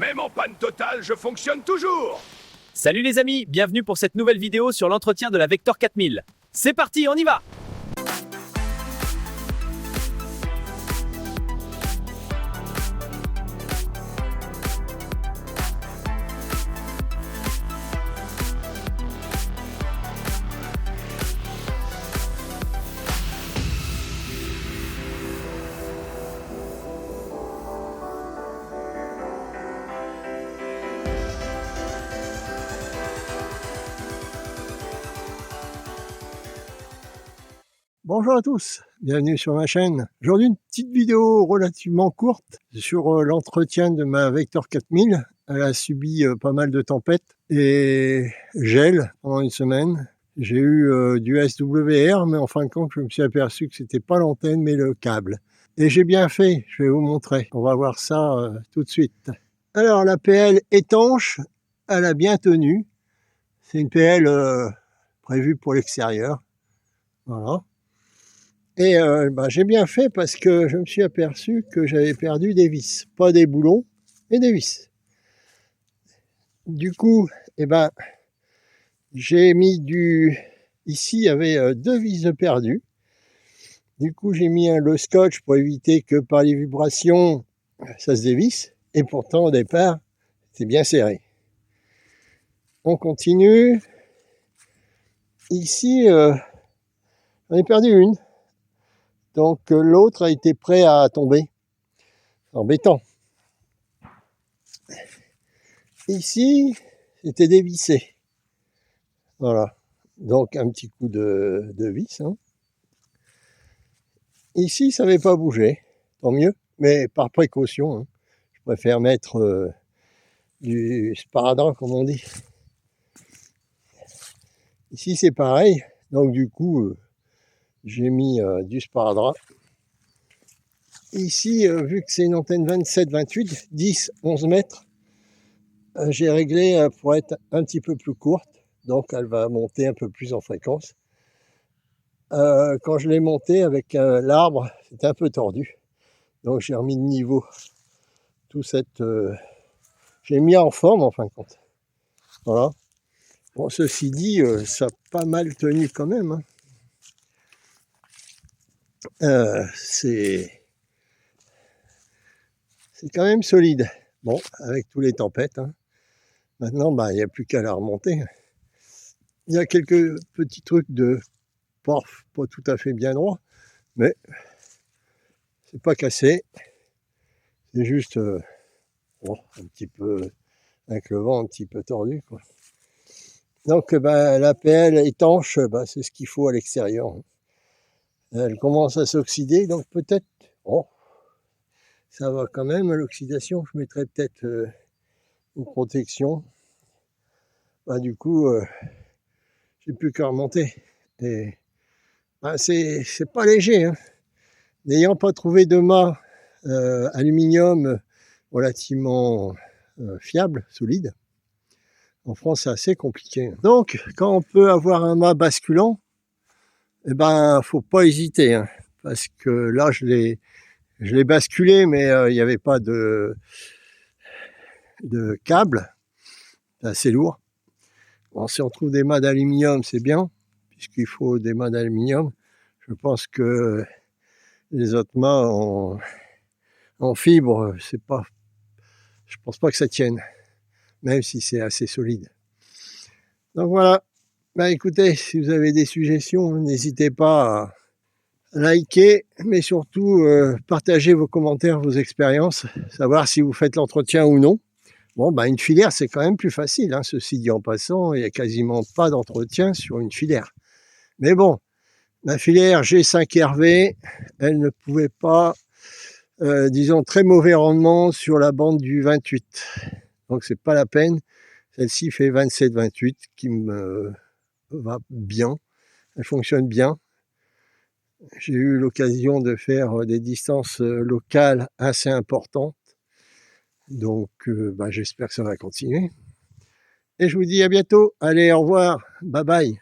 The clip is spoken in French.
Même en panne totale, je fonctionne toujours. Salut les amis, bienvenue pour cette nouvelle vidéo sur l'entretien de la Vector 4000. C'est parti, on y va! Bonjour à tous, bienvenue sur ma chaîne. Aujourd'hui une petite vidéo relativement courte sur l'entretien de ma Vector 4000. Elle a subi pas mal de tempêtes et gel pendant une semaine. J'ai eu du SWR, mais en fin de compte je me suis aperçu que c'était pas l'antenne mais le câble. Et j'ai bien fait, je vais vous montrer. On va voir ça tout de suite. Alors la PL étanche, elle a bien tenu. C'est une PL prévue pour l'extérieur. Voilà. Et j'ai bien fait parce que je me suis aperçu que j'avais perdu des vis. Pas des boulons, mais des vis. Du coup, j'ai mis du... Ici, il y avait 2 vis de perdu. Du coup, j'ai mis le scotch pour éviter que par les vibrations, ça se dévisse. Et pourtant, au départ, c'est bien serré. On continue. Ici, j'en ai perdu une. Donc l'autre a été prêt à tomber. C'est embêtant. Ici, c'était dévissé. Voilà. Donc un petit coup de vis. Hein. Ici, ça n'avait pas bougé. Tant mieux. Mais par précaution. Hein. Je préfère mettre du sparadrap, comme on dit. Ici, c'est pareil. Donc du coup, j'ai mis du sparadrap. Ici, vu que c'est une antenne 27-28, 10, 11 mètres, j'ai réglé pour être un petit peu plus courte. Donc, elle va monter un peu plus en fréquence. Quand je l'ai montée avec l'arbre, c'était un peu tordu. Donc, j'ai remis de niveau tout cette... j'ai mis en forme, en fin de compte. Voilà. Bon, ceci dit, ça a pas mal tenu quand même. Hein. C'est quand même solide. Bon, avec tous les tempêtes. Hein. Maintenant, il n'y a plus qu'à la remonter. Il y a quelques petits trucs de porf, pas tout à fait bien droit, mais c'est pas cassé. C'est juste un petit peu, avec le vent un petit peu tordu, quoi. Donc, la PL étanche, c'est ce qu'il faut à l'extérieur. Elle commence à s'oxyder, donc peut-être... ça va quand même, l'oxydation. Je mettrai peut-être une protection. Du coup, j'ai plus qu'à remonter. Et c'est pas léger. Hein. N'ayant pas trouvé de mât aluminium relativement fiable, solide, en France, c'est assez compliqué. Donc, quand on peut avoir un mât basculant, faut pas hésiter. Hein, parce que là, je l'ai basculé, mais il n'y avait pas de câble. C'est assez lourd. Bon, si on trouve des mâts d'aluminium, c'est bien, puisqu'il faut des mâts d'aluminium. Je pense que les autres mâts en fibre, je pense pas que ça tienne, même si c'est assez solide. Donc voilà. Écoutez, si vous avez des suggestions, n'hésitez pas à liker, mais surtout partagez vos commentaires, vos expériences, savoir si vous faites l'entretien ou non. Bon, une filière, c'est quand même plus facile. Hein. Ceci dit en passant, il n'y a quasiment pas d'entretien sur une filière. Mais bon, la filière G5RV, elle ne pouvait pas, disons, très mauvais rendement sur la bande du 28. Donc, c'est pas la peine. Celle-ci fait 27-28, qui me va bien. Elle fonctionne bien. J'ai eu l'occasion de faire des distances locales assez importantes. Donc, j'espère que ça va continuer. Et je vous dis à bientôt. Allez, au revoir. Bye bye.